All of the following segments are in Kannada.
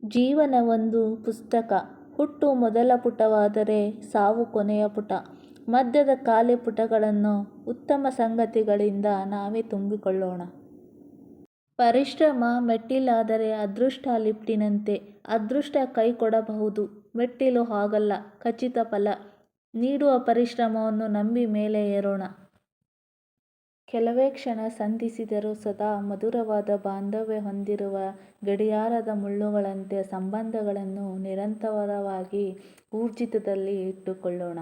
ಜೀವನ ಒಂದು ಪುಸ್ತಕ. ಹುಟ್ಟು ಮೊದಲ ಪುಟವಾದರೆ ಸಾವು ಕೊನೆಯ ಪುಟ. ಮಧ್ಯದ ಖಾಲಿ ಪುಟಗಳನ್ನು ಉತ್ತಮ ಸಂಗತಿಗಳಿಂದ ನಾವೇ ತುಂಬಿಕೊಳ್ಳೋಣ. ಪರಿಶ್ರಮ ಮೆಟ್ಟಿಲಾದರೆ ಅದೃಷ್ಟ ಲಿಫ್ಟಿನಂತೆ. ಅದೃಷ್ಟ ಕೈ ಕೊಡಬಹುದು, ಮೆಟ್ಟಿಲು ಹಾಗಲ್ಲ. ಖಚಿತ ಫಲ ನೀಡುವ ಪರಿಶ್ರಮವನ್ನು ನಂಬಿ ಮೇಲೆ ಏರೋಣ. ಕೆಲವೇ ಕ್ಷಣ ಸಂಧಿಸಿದರೂ ಸದಾ ಮಧುರವಾದ ಬಾಂಧವ್ಯ ಹೊಂದಿರುವ ಗಡಿಯಾರದ ಮುಳ್ಳುಗಳಂತೆ ಸಂಬಂಧಗಳನ್ನು ನಿರಂತರವಾಗಿ ಊರ್ಜಿತದಲ್ಲಿ ಇಟ್ಟುಕೊಳ್ಳೋಣ.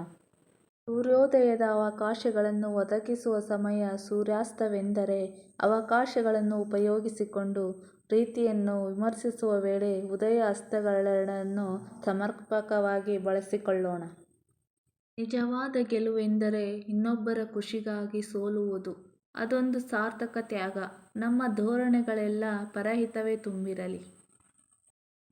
ಸೂರ್ಯೋದಯದ ಅವಕಾಶಗಳನ್ನು ಒದಗಿಸುವ ಸಮಯ ಸೂರ್ಯಾಸ್ತವೆಂದರೆ ಅವಕಾಶಗಳನ್ನು ಉಪಯೋಗಿಸಿಕೊಂಡು ಪ್ರೀತಿಯನ್ನು ವಿಮರ್ಶಿಸುವ ವೇಳೆ ಉದಯ ಅಸ್ತಗಳೆರಡನ್ನೂ ಸಮರ್ಪಕವಾಗಿ ಬಳಸಿಕೊಳ್ಳೋಣ. ನಿಜವಾದ ಗೆಲುವೆಂದರೆ ಇನ್ನೊಬ್ಬರ ಖುಷಿಗಾಗಿ ಸೋಲುವುದು. ಅದೊಂದು ಸಾರ್ಥಕ ತ್ಯಾಗ. ನಮ್ಮ ಧೋರಣೆಗಳೆಲ್ಲ ಪರಹಿತವೇ ತುಂಬಿರಲಿ.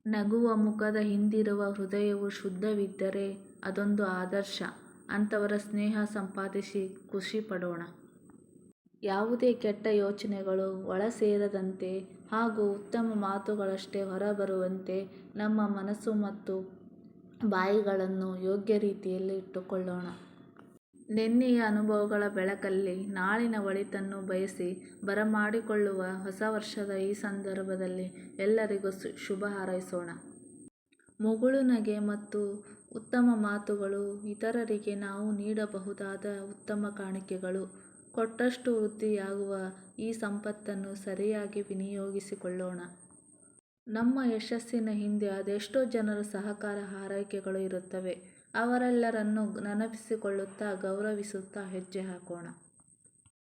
ನಗುವ ಮುಖದ ಹಿಂದಿರುವ ಹೃದಯವು ಶುದ್ಧವಿದ್ದರೆ ಅದೊಂದು ಆದರ್ಶ. ಅಂಥವರ ಸ್ನೇಹ ಸಂಪಾದಿಸಿ ಖುಷಿಪಡೋಣ. ಯಾವುದೇ ಕೆಟ್ಟ ಯೋಚನೆಗಳು ಒಳ ಸೇರದಂತೆ ಹಾಗೂ ಉತ್ತಮ ಮಾತುಗಳಷ್ಟೇ ಹೊರಬರುವಂತೆ ನಮ್ಮ ಮನಸ್ಸು ಮತ್ತು ಬಾಯಿಗಳನ್ನು ಯೋಗ್ಯ ರೀತಿಯಲ್ಲಿ ಇಟ್ಟುಕೊಳ್ಳೋಣ. ನೆನ್ನೆಯ ಅನುಭವಗಳ ಬೆಳಕಲ್ಲಿ ನಾಳಿನ ಒಳಿತನ್ನು ಬಯಸಿ ಬರಮಾಡಿಕೊಳ್ಳುವ ಹೊಸ ವರ್ಷದ ಈ ಸಂದರ್ಭದಲ್ಲಿ ಎಲ್ಲರಿಗೂ ಶುಭ ಹಾರೈಸೋಣ. ಮುಗುಳು ನಗೆ ಮತ್ತು ಉತ್ತಮ ಮಾತುಗಳು ಇತರರಿಗೆ ನಾವು ನೀಡಬಹುದಾದ ಉತ್ತಮ ಕಾಣಿಕೆಗಳು. ಕೊಟ್ಟಷ್ಟು ವೃದ್ಧಿಯಾಗುವ ಈ ಸಂಪತ್ತನ್ನು ಸರಿಯಾಗಿ ವಿನಿಯೋಗಿಸಿಕೊಳ್ಳೋಣ. ನಮ್ಮ ಯಶಸ್ಸಿನ ಹಿಂದೆ ಅದೆಷ್ಟೋ ಜನರ ಸಹಕಾರ ಹಾರೈಕೆಗಳು ಇರುತ್ತವೆ. ಅವರೆಲ್ಲರನ್ನೂ ನೆನಪಿಸಿಕೊಳ್ಳುತ್ತಾ ಗೌರವಿಸುತ್ತಾ ಹೆಜ್ಜೆ ಹಾಕೋಣ.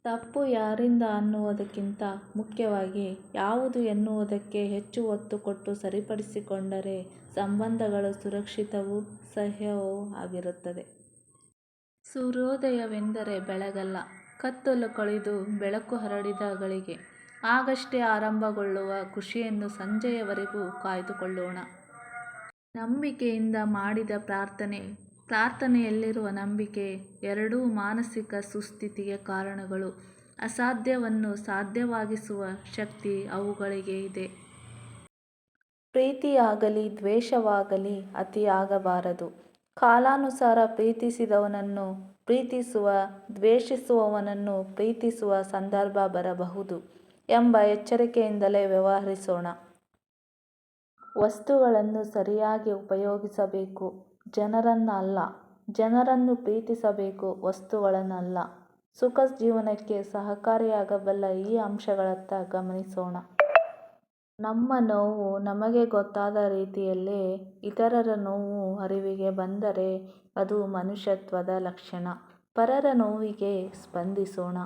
ತಪ್ಪು ಯಾರಿಂದ ಅನ್ನುವುದಕ್ಕಿಂತ ಮುಖ್ಯವಾಗಿ ಯಾವುದು ಎನ್ನುವುದಕ್ಕೆ ಹೆಚ್ಚು ಒತ್ತು ಕೊಟ್ಟು ಸರಿಪಡಿಸಿಕೊಂಡರೆ ಸಂಬಂಧಗಳು ಸುರಕ್ಷಿತವೂ ಸಹ್ಯವೂ ಆಗಿರುತ್ತದೆ. ಸೂರ್ಯೋದಯವೆಂದರೆ ಬೆಳಗಲ್ಲ, ಕತ್ತಲು ಕಳೆದು ಬೆಳಕು ಹರಡಿದ ಗಳಿಗೆ. ಆಗಷ್ಟೇ ಆರಂಭಗೊಳ್ಳುವ ಖುಷಿಯನ್ನು ಸಂಜೆಯವರೆಗೂ ಕಾಯ್ದುಕೊಳ್ಳೋಣ. ನಂಬಿಕೆಯಿಂದ ಮಾಡಿದ ಪ್ರಾರ್ಥನೆ, ಪ್ರಾರ್ಥನೆಯಲ್ಲಿರುವ ನಂಬಿಕೆ ಎರಡೂ ಮಾನಸಿಕ ಸುಸ್ಥಿತಿಗೆ ಕಾರಣಗಳು. ಅಸಾಧ್ಯವನ್ನೂ ಸಾಧ್ಯವಾಗಿಸುವ ಶಕ್ತಿ ಅವುಗಳಿಗೆ ಇದೆ. ಪ್ರೀತಿಯಾಗಲಿ ದ್ವೇಷವಾಗಲಿ ಅತಿಯಾಗಬಾರದು. ಕಾಲಾನುಸಾರ ಪ್ರೀತಿಸಿದವನನ್ನು ಪ್ರೀತಿಸುವ, ದ್ವೇಷಿಸುವವನನ್ನು ಪ್ರೀತಿಸುವ ಸಂದರ್ಭ ಬರಬಹುದು ಎಂಬ ಎಚ್ಚರಿಕೆಯಿಂದಲೇ ವ್ಯವಹರಿಸೋಣ. ವಸ್ತುಗಳನ್ನು ಸರಿಯಾಗಿ ಉಪಯೋಗಿಸಬೇಕು, ಜನರನ್ನಲ್ಲ. ಜನರನ್ನು ಪ್ರೀತಿಸಬೇಕು, ವಸ್ತುಗಳನ್ನಲ್ಲ. ಸುಖ ಜೀವನಕ್ಕೆ ಸಹಕಾರಿಯಾಗಬಲ್ಲ ಈ ಅಂಶಗಳತ್ತ ಗಮನಿಸೋಣ. ನಮ್ಮ ನೋವು ನಮಗೆ ಗೊತ್ತಾದ ರೀತಿಯಲ್ಲೇ ಇತರರ ನೋವು ಅರಿವಿಗೆ ಬಂದರೆ ಅದು ಮನುಷ್ಯತ್ವದ ಲಕ್ಷಣ. ಪರರ ನೋವಿಗೆ ಸ್ಪಂದಿಸೋಣ.